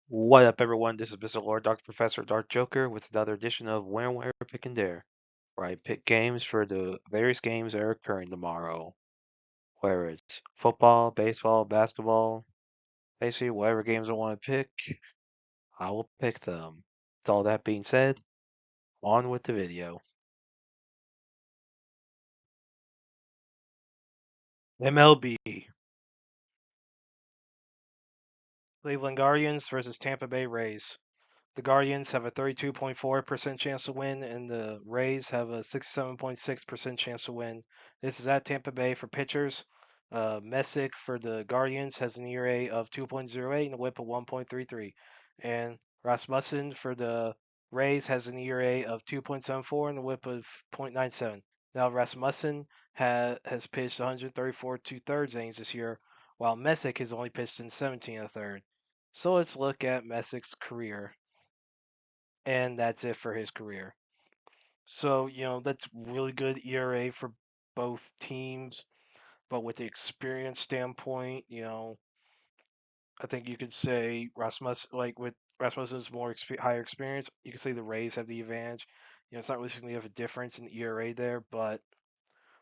What up, everyone? This is Mr. Lord, Dr. Professor, Dark Joker, with another edition of Where, Pick, and Dare, where I pick games for the various games that are occurring tomorrow. Whether it's football, baseball, basketball, basically whatever games I want to pick, I will pick them. With all that being said, on with the video. MLB. Cleveland Guardians versus Tampa Bay Rays. The Guardians have a 32.4% chance to win, and the Rays have a 67.6% chance to win. This is at Tampa Bay for pitchers. Messick for the Guardians has an ERA of 2.08 and a WHIP of 1.33. And Rasmussen for the Rays has an ERA of 2.74 and a WHIP of 0.97. Now, Rasmussen has pitched 134 2/3 innings this year, while Messick has only pitched in 17 1/3. So let's look at Messick's career, and that's it for his career. So, that's really good ERA for both teams, but with the experience standpoint, I think you could say with Rasmussen's higher experience, you could say the Rays have the advantage. It's not really going to have a difference in the ERA there, but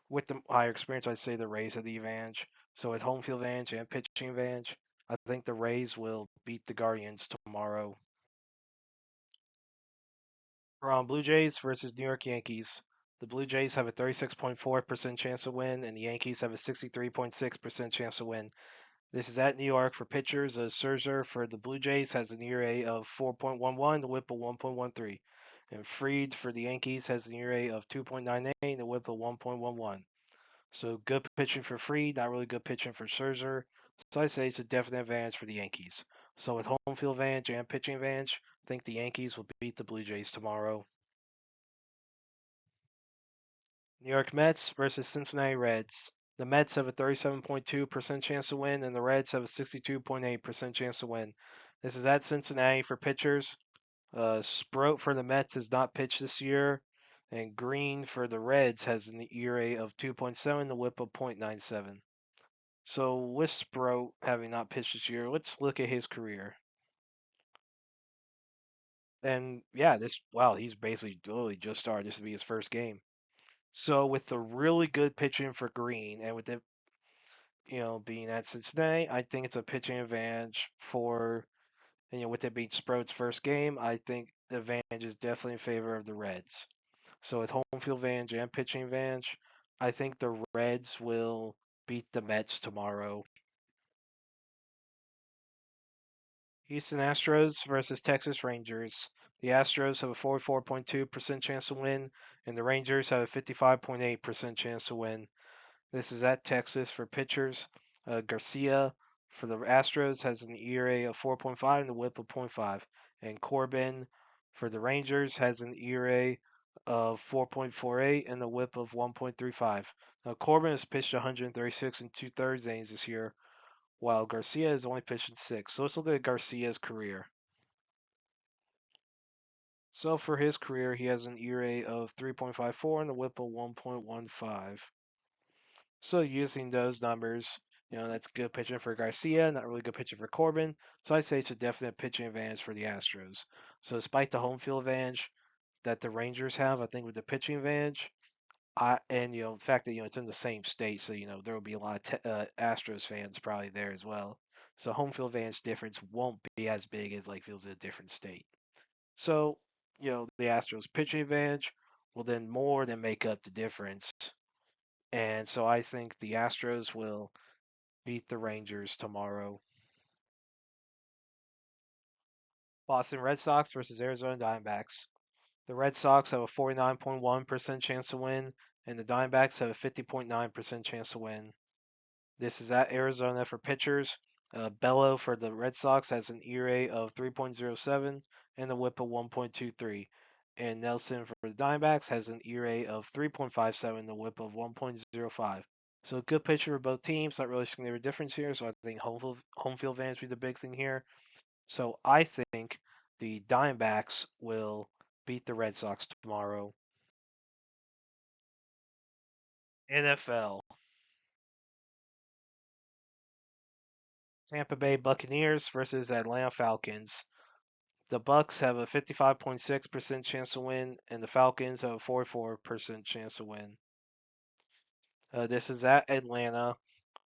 with the higher experience, I'd say the Rays have the advantage. So with home field advantage and pitching advantage, I think the Rays will beat the Guardians tomorrow. Blue Jays versus New York Yankees. The Blue Jays have a 36.4% chance to win, and the Yankees have a 63.6% chance to win. This is at New York for pitchers. Scherzer for the Blue Jays has an ERA of 4.11, the WHIP of 1.13. And Fried for the Yankees has an ERA of 2.98, and the WHIP of 1.11. So good pitching for Fried, not really good pitching for Scherzer. So I say it's a definite advantage for the Yankees. So with home field advantage and pitching advantage, I think the Yankees will beat the Blue Jays tomorrow. New York Mets versus Cincinnati Reds. The Mets have a 37.2% chance to win, and the Reds have a 62.8% chance to win. This is at Cincinnati for pitchers. Sproat for the Mets has not pitched this year, and Green for the Reds has an ERA of 2.7, the WHIP of 0.97. So with Sproat having not pitched this year, let's look at his career. And yeah, he's basically literally just started. This to be his first game. So with the really good pitching for Green, and with it, being at Cincinnati, I think it's a pitching advantage for, with it being Sproat's first game, I think the advantage is definitely in favor of the Reds. So with home field advantage and pitching advantage, I think the Reds will beat the Mets tomorrow. Houston Astros versus Texas Rangers. The Astros have a 44.2% chance to win, and the Rangers have a 55.8% chance to win. This is at Texas for pitchers. Garcia for the Astros has an ERA of 4.5 and a WHIP of 0.5. And Corbin for the Rangers has an ERA of 4.48 and a WHIP of 1.35. Now Corbin has pitched 136 and 2/3 innings this year, while Garcia has only pitched in 6. So let's look at Garcia's career. So for his career, he has an ERA of 3.54 and a WHIP of 1.15. So using those numbers, that's good pitching for Garcia, not really good pitching for Corbin. So I say it's a definite pitching advantage for the Astros. So despite the home field advantage that the Rangers have, I think with the pitching advantage, and the fact that it's in the same state, so there will be a lot of Astros fans probably there as well. So home field advantage difference won't be as big as like feels in a different state. So the Astros pitching advantage will then more than make up the difference, and so I think the Astros will beat the Rangers tomorrow. Boston Red Sox versus Arizona Diamondbacks. The Red Sox have a 49.1% chance to win, and the Diamondbacks have a 50.9% chance to win. This is at Arizona for pitchers. Bello for the Red Sox has an ERA of 3.07 and a WHIP of 1.23. And Nelson for the Diamondbacks has an ERA of 3.57 and a WHIP of 1.05. So good pitcher for both teams. Not really seeing a difference here. So I think home field advantage will be the big thing here. So I think the Diamondbacks will beat the Red Sox tomorrow. NFL. Tampa Bay Buccaneers versus Atlanta Falcons. The Bucks have a 55.6% chance to win, and the Falcons have a 44% chance to win. This is at Atlanta,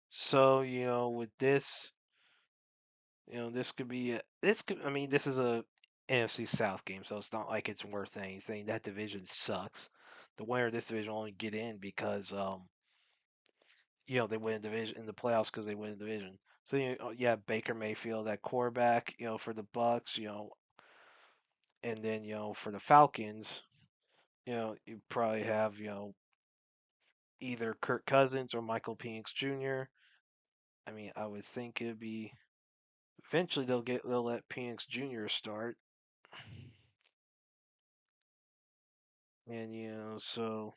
so with this, this could be this could. I mean, this is a NFC South game, so it's not like it's worth anything. That division sucks. The winner of this division will only get in because they win a division in the playoffs because they win the division. So Baker Mayfield at quarterback, for the Bucks, and then for the Falcons, you probably have either Kirk Cousins or Michael Penix Jr. I mean, I would think it'd be eventually they'll let Penix Jr. start, and so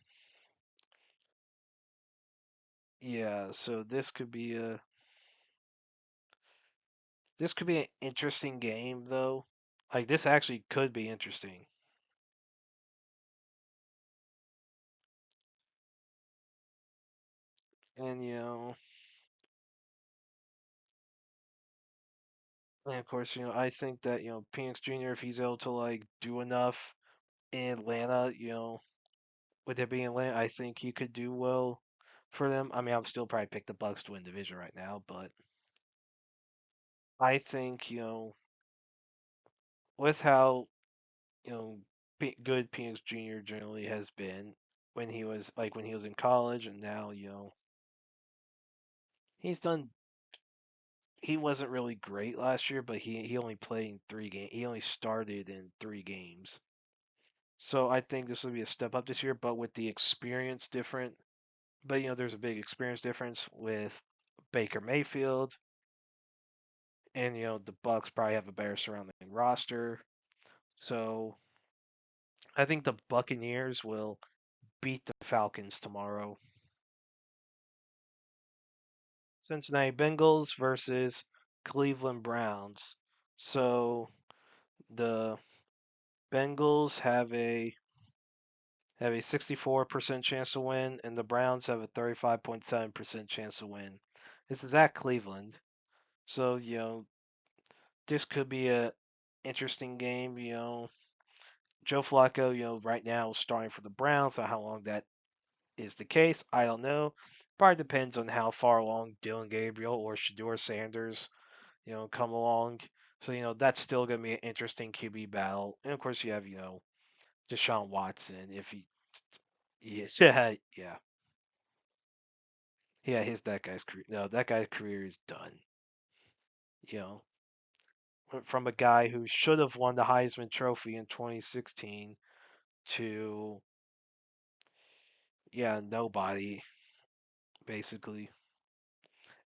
yeah, so this could be an interesting game though. Like this actually could be interesting, and and of course I think that Penix Jr. if he's able to like do enough in Atlanta, with it being Atlanta, I think he could do well for them. I mean, I would still probably pick the Bucks to win division right now, but I think with how you know good Penix Jr. generally has been when he was in college, and now he's done. He wasn't really great last year, but he only played in 3 games. He only started in 3 games. So I think this will be a step up this year, but with the experience different. But there's a big experience difference with Baker Mayfield, and the Bucks probably have a better surrounding roster. So I think the Buccaneers will beat the Falcons tomorrow. Cincinnati Bengals versus Cleveland Browns. So the Bengals have a 64% chance to win, and the Browns have a 35.7% chance to win. This is at Cleveland, so this could be a interesting game. Joe Flacco, right now is starting for the Browns. So how long that is the case, I don't know. Probably depends on how far along Dylan Gabriel or Shador Sanders, come along. So that's still gonna be an interesting QB battle. And of course you have Deshaun Watson if he, yes, yeah, his that guy's career. No, that guy's career is done. You know, from a guy who should have won the Heisman Trophy in 2016 to nobody basically.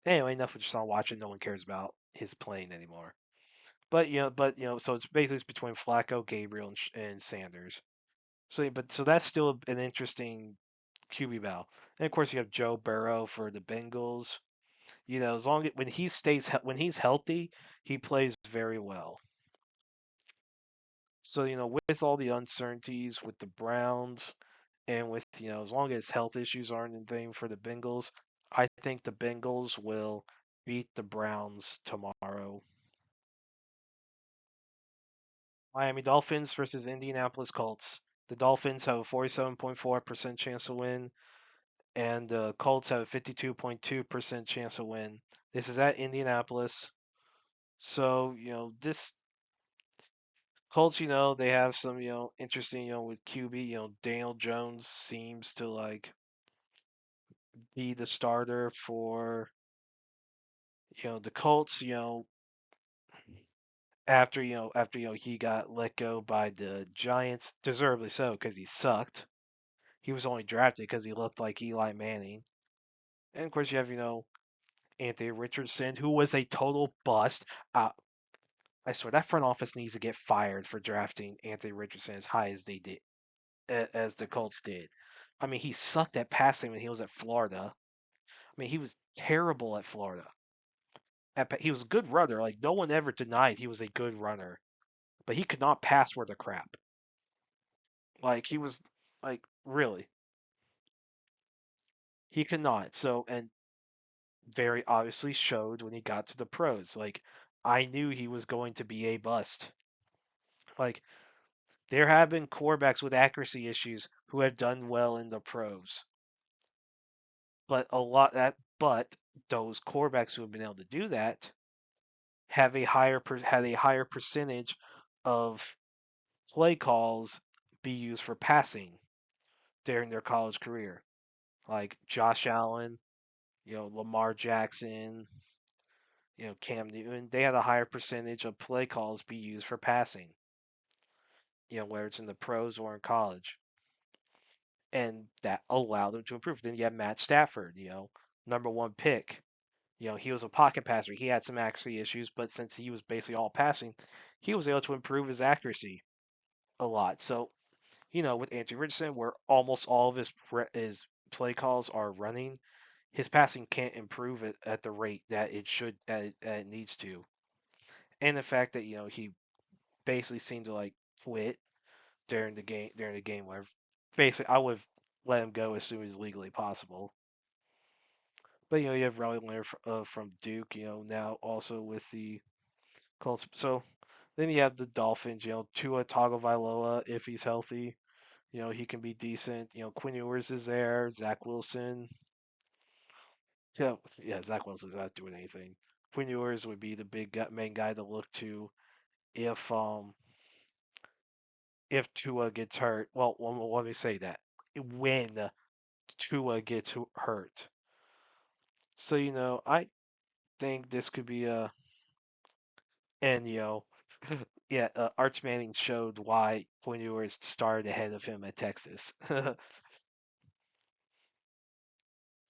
Anyway, enough of Deshaun Watson. No one cares about his playing anymore. So it's basically it's between Flacco, Gabriel, and Sanders. So that's still an interesting QB battle. And of course, you have Joe Burrow for the Bengals. As long as when he's healthy, he plays very well. So with all the uncertainties with the Browns and with as long as health issues aren't a thing for the Bengals, I think the Bengals will beat the Browns tomorrow. Miami Dolphins versus Indianapolis Colts. The Dolphins have a 47.4% chance to win, and the Colts have a 52.2% chance to win. This is at Indianapolis. So, this Colts, they have some, interesting, with QB, Daniel Jones seems to like be the starter for, the Colts, after he got let go by the Giants, deservedly so, because he sucked. He was only drafted because he looked like Eli Manning. And of course, you have, Anthony Richardson, who was a total bust. I swear that front office needs to get fired for drafting Anthony Richardson as high as they did, as the Colts did. I mean, he sucked at passing when he was at Florida. I mean, he was terrible at Florida. He was a good runner. Like no one ever denied he was a good runner, but he could not pass worth a crap. Like he was, like really, he could not. So and very obviously showed when he got to the pros. Like, I knew he was going to be a bust. Like, there have been quarterbacks with accuracy issues who have done well in the pros, but but those quarterbacks who have been able to do that have had a higher percentage of play calls be used for passing during their college career. Like Josh Allen, Lamar Jackson, Cam Newton, they had a higher percentage of play calls be used for passing, whether it's in the pros or in college. And that allowed them to improve. Then you have Matt Stafford, number one pick. He was a pocket passer. He had some accuracy issues, but since he was basically all passing, he was able to improve his accuracy a lot. So, with Anthony Richardson, where almost all of his play calls are running, his passing can't improve at the rate that it needs to. And the fact that he basically seemed to like quit during the game where basically I would let him go as soon as legally possible. But you have Riley Leonard from Duke, now also with the Colts. So then you have the Dolphins, Tua Tagovailoa if he's healthy, he can be decent. Quinn Ewers is there, Zach Wilson. Yeah, yeah, Zach Wilson's not doing anything. Quinn Ewers would be the main guy to look to if if Tua gets hurt. Well, let me say that when Tua gets hurt. So I think this could be and yeah, Arch Manning showed why Quinn Ewers started ahead of him at Texas.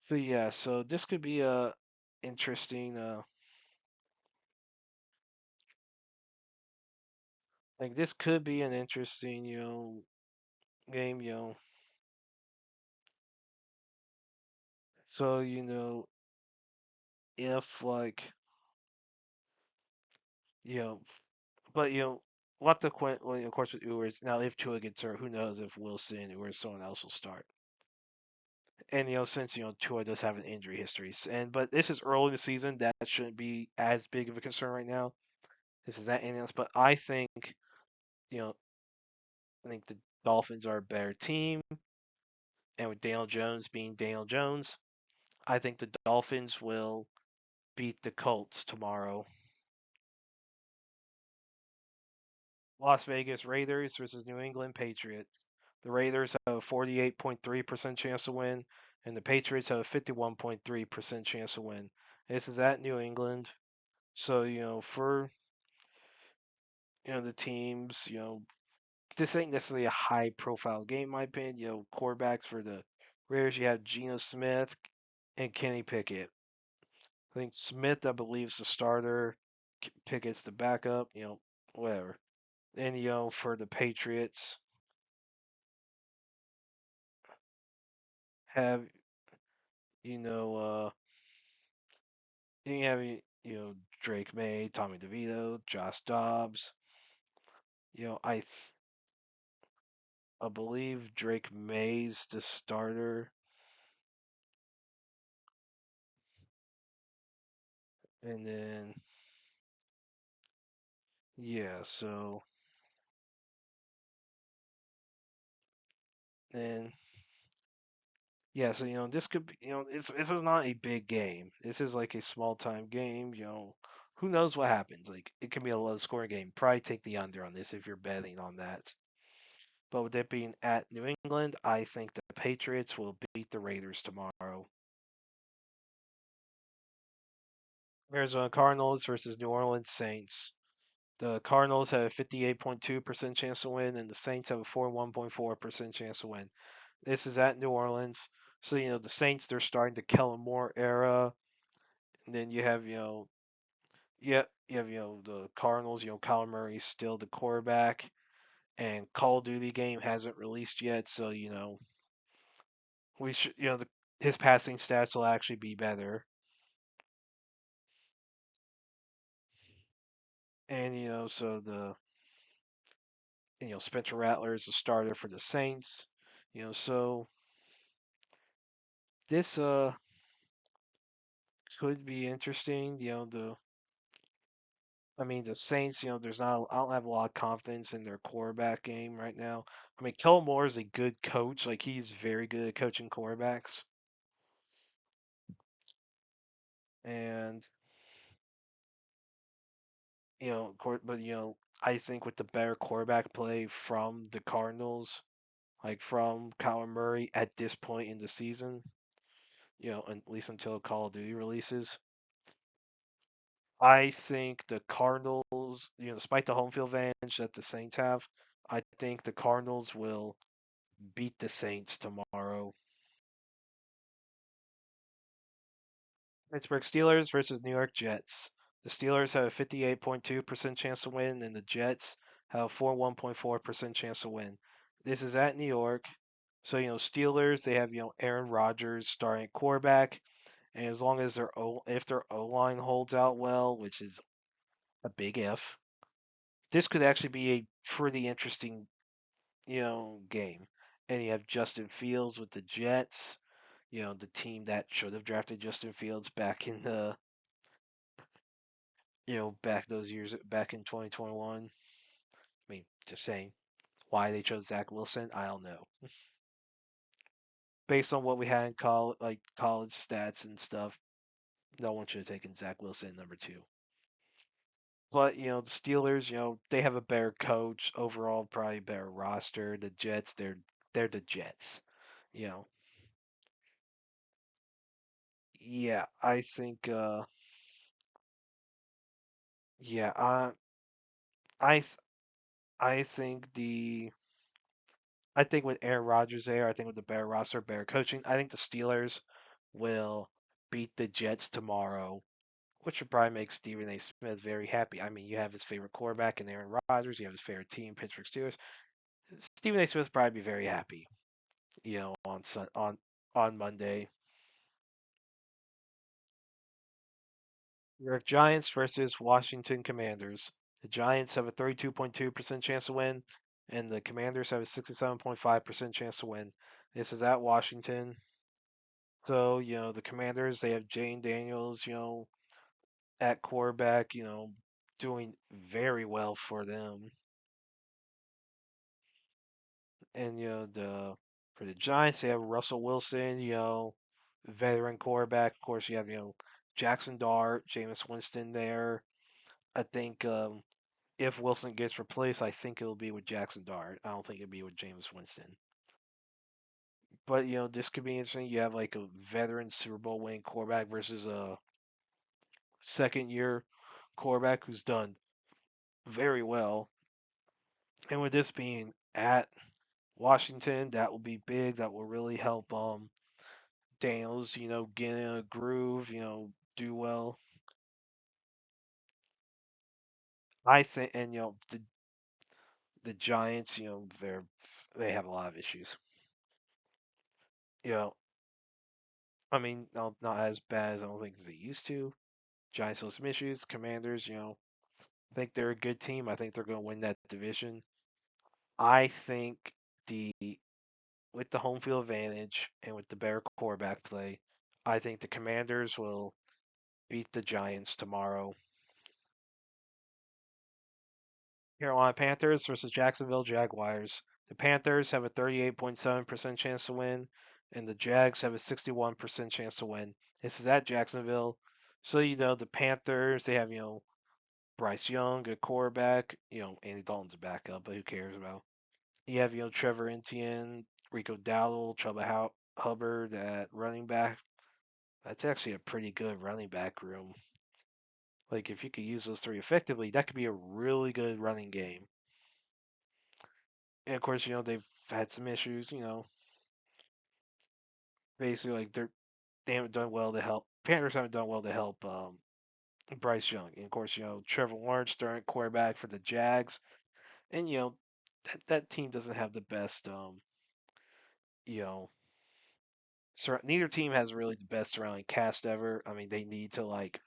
So yeah, so this could be a interesting. Like this could be an interesting, game. So if like you know, but what the well, of course with Ewers now if Tua gets hurt, who knows if Wilson or someone else will start. And since Tua does have an injury history, but this is early in the season, that shouldn't be as big of a concern right now. This is that anything else, but you know I think the Dolphins are a better team, and with Daniel Jones being Daniel Jones, I think the Dolphins will beat the Colts tomorrow. Las Vegas Raiders versus New England Patriots. The Raiders have a 48.3% chance to win, and the Patriots have a 51.3% chance to win. This is at New England. So, for the teams, this ain't necessarily a high profile game, in my opinion. Quarterbacks for the Raiders, you have Geno Smith and Kenny Pickett. I think Smith, I believe, is the starter. Pickett's the backup. Whatever. And for the Patriots, have you know you have Drake May, Tommy DeVito, Josh Dobbs. You know I th- I believe Drake May's the starter, and then yeah, so then yeah, so this could be this is not a big game. This is like a small time game. Who knows what happens? Like it can be a low scoring game. Probably take the under on this if you're betting on that. But with it being at New England, I think the Patriots will beat the Raiders tomorrow. Arizona Cardinals versus New Orleans Saints. The Cardinals have a 58.2% chance to win, and the Saints have a 41.4% chance to win. This is at New Orleans. So, the Saints, they're starting the Kellen Moore era. And then you have, yeah, you have, the Cardinals, Kyler Murray's still the quarterback. And Call of Duty game hasn't released yet. So, we should, his passing stats will actually be better. And, so Spencer Rattler is the starter for the Saints. So this could be interesting. The Saints. There's not. I don't have a lot of confidence in their quarterback game right now. Kellen Moore is a good coach. Like he's very good at coaching quarterbacks, and but I think with the better quarterback play from the Cardinals, like from Kyler Murray at this point in the season, at least until Call of Duty releases, I think the Cardinals, despite the home field advantage that the Saints have, I think the Cardinals will beat the Saints tomorrow. Pittsburgh Steelers versus New York Jets. The Steelers have a 58.2% chance to win, and the Jets have a 41.4% chance to win. This is at New York. So, Steelers, they have, Aaron Rodgers starting quarterback. And as long as if their O line holds out well, which is a big if, this could actually be a pretty interesting, game. And you have Justin Fields with the Jets, the team that should have drafted Justin Fields back in the, back those years, back in 2021. Just saying why they chose Zach Wilson, I don't know. Based on what we had in college stats and stuff, no one should have taken Zach Wilson number 2. But the Steelers, they have a better coach overall, probably better roster. The Jets, they're the Jets. You know, yeah, I think, yeah, I, th- I think I think with Aaron Rodgers there, I think with the better roster, better coaching, I think the Steelers will beat the Jets tomorrow, which would probably make Stephen A. Smith very happy. You have his favorite quarterback in Aaron Rodgers, you have his favorite team, Pittsburgh Steelers. Stephen A. Smith would probably be very happy. On Monday. New York Giants versus Washington Commanders. The Giants have a 32.2% chance to win, and the Commanders have a 67.5% chance to win. This is at Washington. So, the Commanders, they have Jane Daniels, at quarterback, doing very well for them. And, for the Giants, they have Russell Wilson, veteran quarterback. Of course, you have, Jackson Dart, Jameis Winston there. I think if Wilson gets replaced, I think it'll be with Jackson Dart. I don't think it'll be with Jameis Winston. But this could be interesting. You have like a veteran Super Bowl winning quarterback versus a second year quarterback who's done very well. And with this being at Washington, that will be big. That will really help Daniels, get in a groove, do well. I think, and the Giants, they have a lot of issues. You know, not as bad as I don't think as they used to. Giants have some issues. Commanders, I think they're a good team. I think they're going to win that division. I think the with the home field advantage and with the better quarterback play, I think the Commanders will beat the Giants tomorrow. Carolina Panthers versus Jacksonville Jaguars. The Panthers have a 38.7% chance to win, and the Jags have a 61% chance to win. This is at Jacksonville. So, the Panthers, they have, Bryce Young, a quarterback. Andy Dalton's a backup, but who cares about? You have, Trevor Etienne, Rico Dowdle, Chuba Hubbard at running back. That's actually a pretty good running back room. Like, if you could use those three effectively, that could be a really good running game. And of course, they've had some issues. Basically, like they haven't done well to help. Panthers haven't done well to help Bryce Young. And of course, Trevor Lawrence starting quarterback for the Jags, and that team doesn't have the best. You know, neither team has really the best surrounding cast ever. They need to like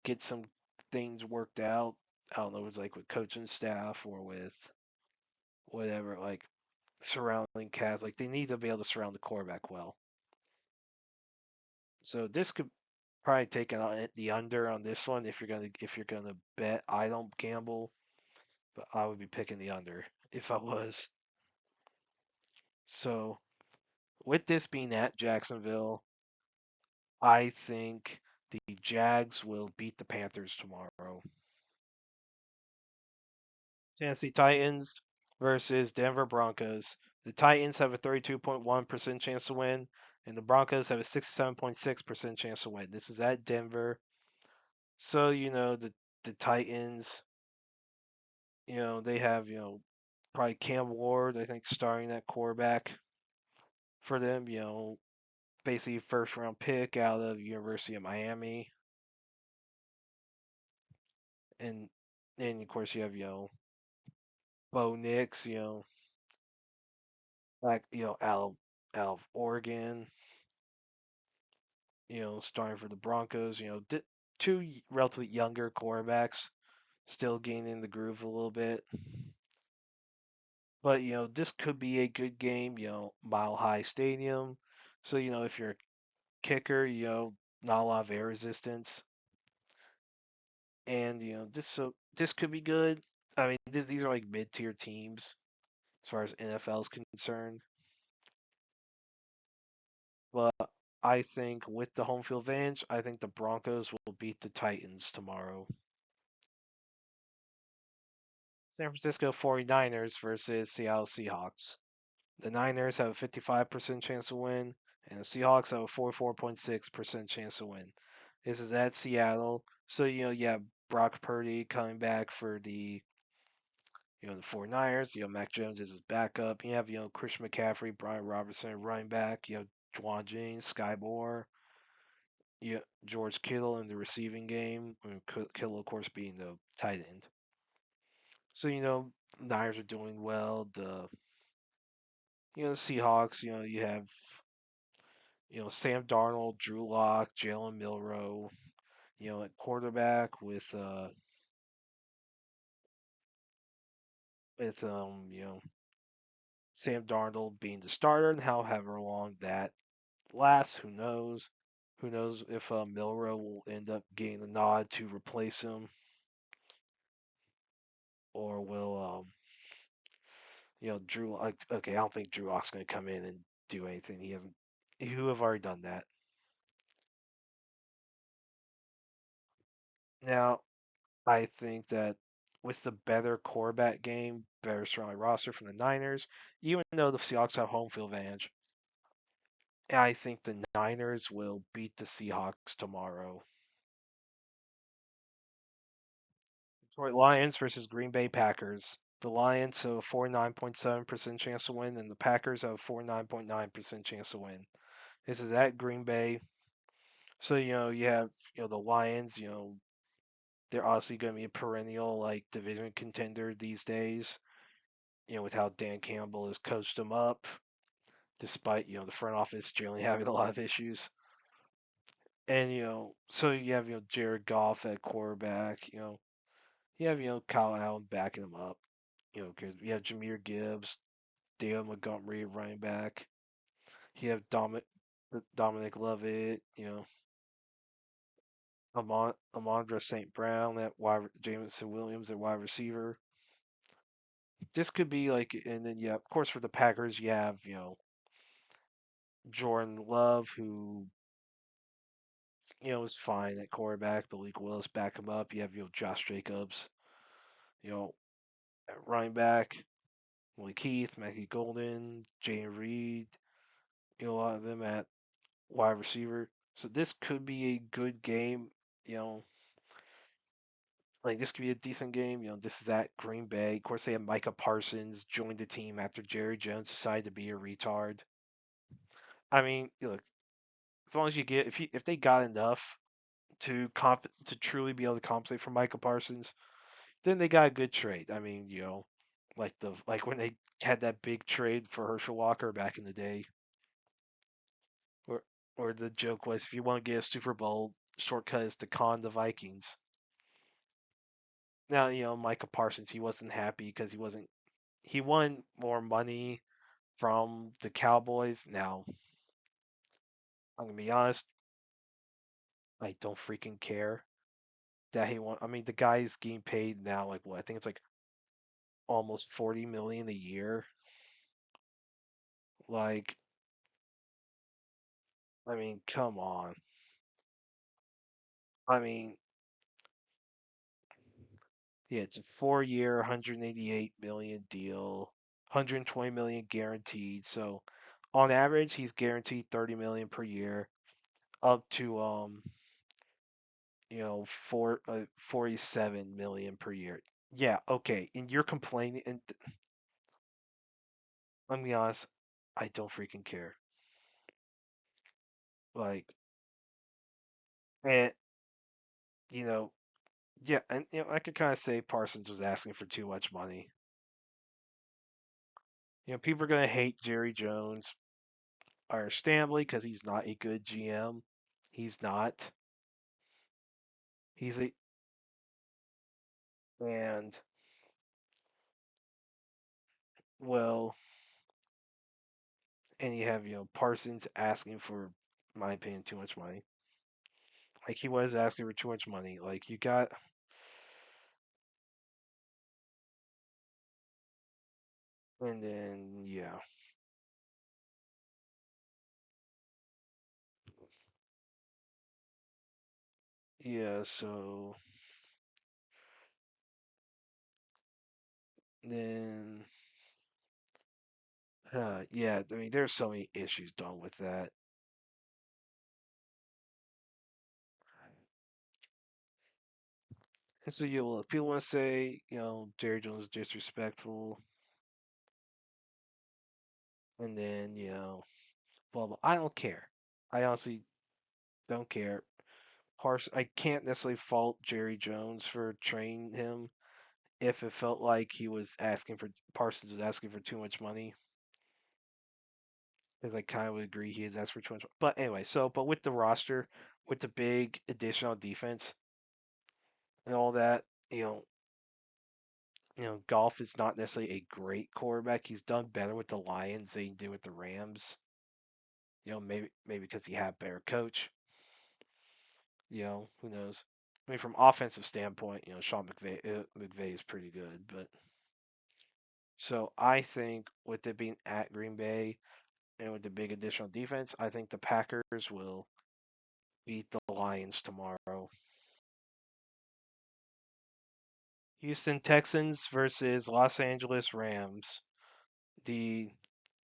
get some things worked out. I don't know, if it's like with coaching staff or with whatever, like surrounding cast. Like they need to be able to surround the quarterback well. So this could Probably taking on the under on this one if you're gonna bet. I don't gamble, but I would be picking the under if I was. So with this being at Jacksonville, I think the Jags will beat the Panthers tomorrow. Tennessee Titans versus Denver Broncos. The Titans have a 32.1% chance to win, and the Broncos have a 67.6% chance to win. This is at Denver. So, the Titans, they have, probably Cam Ward, I think, starting that quarterback for them, basically first round pick out of University of Miami. And of course you have, Bo Nix, like, out of Oregon, starting for the Broncos, two relatively younger quarterbacks still gaining the groove a little bit. But, this could be a good game, Mile High Stadium. So, if you're a kicker, not a lot of air resistance. And, this could be good. I mean, these are like mid-tier teams as far as NFL is concerned. But I think with the home field advantage, I think the Broncos will beat the Titans tomorrow. San Francisco 49ers versus Seattle Seahawks. The Niners have a 55% chance to win, and the Seahawks have a 44.6% chance to win. This is at Seattle. So, you have Brock Purdy coming back for the 49ers. Mac Jones is his backup. You have, Christian McCaffrey, Brian Robertson, running back. You have Juwan James, Sky Moore. George Kittle in the receiving game. I mean, Kittle, of course, being the tight end. So, Niners are doing well. The Seahawks, you have, Sam Darnold, Drew Lock, Jalen Milrow, at quarterback with Sam Darnold being the starter and however long that lasts, who knows? Who knows if Milrow will end up getting the nod to replace him, or will Drew? Like, okay, I don't think Drew Lock's going to come in and do anything. He hasn't. Who have already done that? Now, I think that with the better quarterback game, better strong roster from the Niners, even though the Seahawks have home field advantage, I think the Niners will beat the Seahawks tomorrow. Detroit Lions versus Green Bay Packers. The Lions have a 49.7% chance to win, and the Packers have a 49.9% chance to win. This is at Green Bay. So, you have, the Lions, they're obviously going to be a perennial, like, division contender these days, with how Dan Campbell has coached them up, despite, the front office generally having a lot of issues. And, so you have, Jared Goff at quarterback, you have, Kyle Allen backing him up, because you have Jameer Gibbs, Dale Montgomery at running back. You have Dominic Lovett, Amondra St. Brown at Jameson Williams at wide receiver. This could be like, and then, yeah, of course, for the Packers, you have, Jordan Love, who, is fine at quarterback, but Malik Willis back him up. You have, Josh Jacobs, you know, at running back, Malik Heath, Matthew Golden, Jay Reed, a lot of them at wide receiver. So this could be a good game, you know, like this could be a decent game. This is at Green Bay. Of course, they have Micah Parsons joined the team after Jerry Jones decided to be a retard. I mean, look, as long as you get if they got enough to truly be able to compensate for Micah Parsons, then they got a good trade. I mean, like when they had that big trade for Herschel Walker back in the day, or the joke was if you want to get a Super Bowl, shortcut is to con the Vikings. Now, Micah Parsons, he wasn't happy because he won more money from the Cowboys. Now, I'm gonna be honest, I don't freaking care that he want. I mean, the guy's getting paid now like what? I think it's like almost 40 million a year. Like, I mean, come on. I mean, yeah, it's a 4-year, 188 million deal, 120 million guaranteed. So, on average, he's guaranteed 30 million per year, up to 47 million per year. Yeah, okay. And you're complaining, and let me be honest, I don't freaking care. Like, and you know, yeah, and I could kind of say Parsons was asking for too much money. People are gonna hate Jerry Jones, understandably, because he's not a good GM. He's not. He's a and well, and you have Parsons asking for, in my opinion, too much money. Like he was asking for too much money. Like you got, and then yeah. So then, yeah. I mean, there's so many issues done with that. And so people want to say, Jerry Jones is disrespectful, and then blah blah. I don't care. I honestly don't care. I can't necessarily fault Jerry Jones for training him if it felt like Parsons was asking for too much money, because I kind of would agree he is asking for too much. But anyway, but with the roster, with the big additional defense and all that, Golf is not necessarily a great quarterback. He's done better with the Lions than he did with the Rams. Maybe because he had better coach. Who knows? I mean, from offensive standpoint, Sean McVay is pretty good, but so I think with it being at Green Bay and with the big additional defense, I think the Packers will beat the Lions tomorrow. Houston Texans versus Los Angeles Rams. The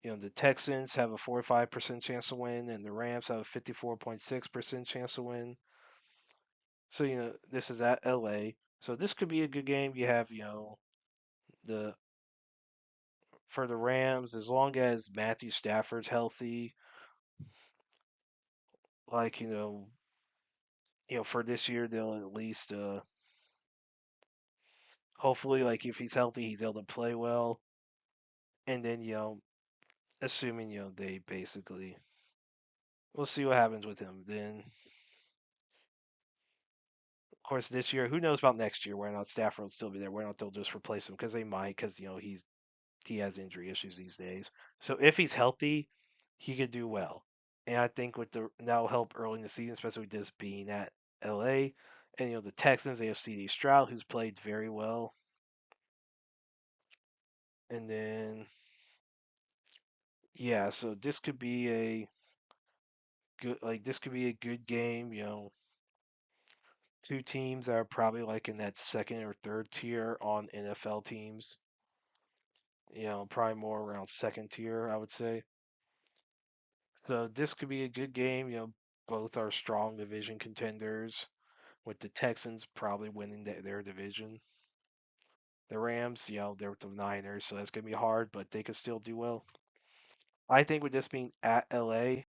the Texans have a 45% chance to win, and the Rams have a 54.6% chance to win. So this is at LA, so this could be a good game. You have the for the Rams, as long as Matthew Stafford's healthy, like for this year they'll at least hopefully, like if he's healthy, he's able to play well, and then assuming they basically we'll see what happens with him. Then of course this year, who knows about next year? Whether or not Stafford will still be there, whether or not they'll just replace him, because they might, because he has injury issues these days. So if he's healthy, he could do well. And I think that'll help early in the season, especially with this being at LA. And the Texans, they have CD Stroud, who's played very well. And then yeah, so this could be a good game. Two teams that are probably like in that second or third tier on NFL teams. Probably more around second tier, I would say. So this could be a good game. Both are strong division contenders, with the Texans probably winning their division. The Rams, they're with the Niners, so that's gonna be hard, but they could still do well. I think with this being at LA,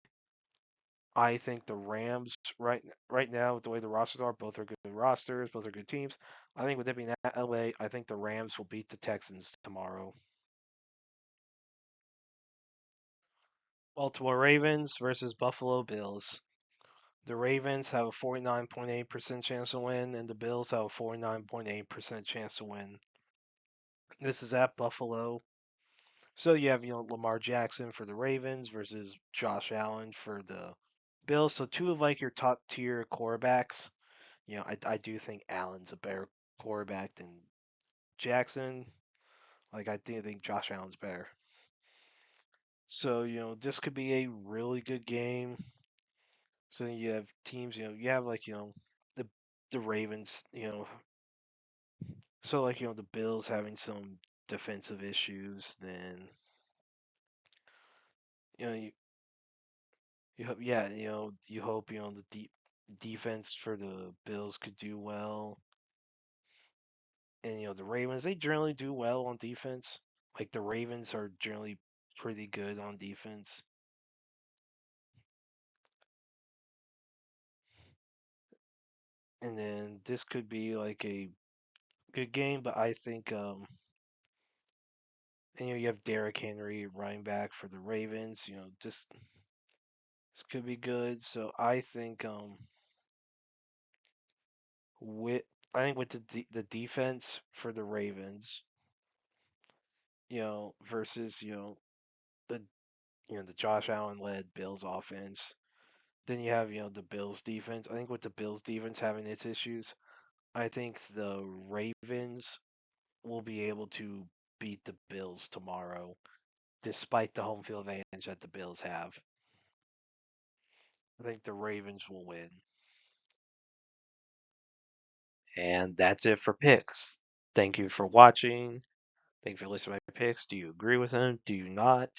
I think the Rams right now with the way the rosters are, both are good rosters, both are good teams. I think with it being at LA, I think the Rams will beat the Texans tomorrow. Baltimore Ravens versus Buffalo Bills. The Ravens have a 49.8% chance to win, and the Bills have a 49.8% chance to win. This is at Buffalo. So you have, Lamar Jackson for the Ravens versus Josh Allen for the Bills. So two of like your top tier quarterbacks. I do think Allen's a better quarterback than Jackson. Like I think Josh Allen's better. So this could be a really good game. So you have teams. You have like the the Ravens. So like the Bills having some defensive issues. Then you know you hope you hope the defense for the Bills could do well. And the Ravens, they generally do well on defense. Like the Ravens are generally pretty good on defense. And then this could be like a good game, but I think and you have Derrick Henry running back for the Ravens. This could be good. So with with the defense for the Ravens, versus the the Josh Allen led Bills offense. Then you have the Bills defense. I think with the Bills defense having its issues, I think the Ravens will be able to beat the Bills tomorrow, despite the home field advantage that the Bills have. I think the Ravens will win. And that's it for picks. Thank you for watching. Thank you for listening to my picks. Do you agree with them? Do you not?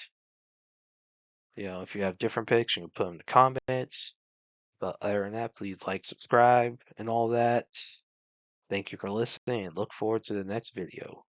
If you have different picks, you can put them in the comments. But other than that, please like, subscribe, and all that. Thank you for listening, and look forward to the next video.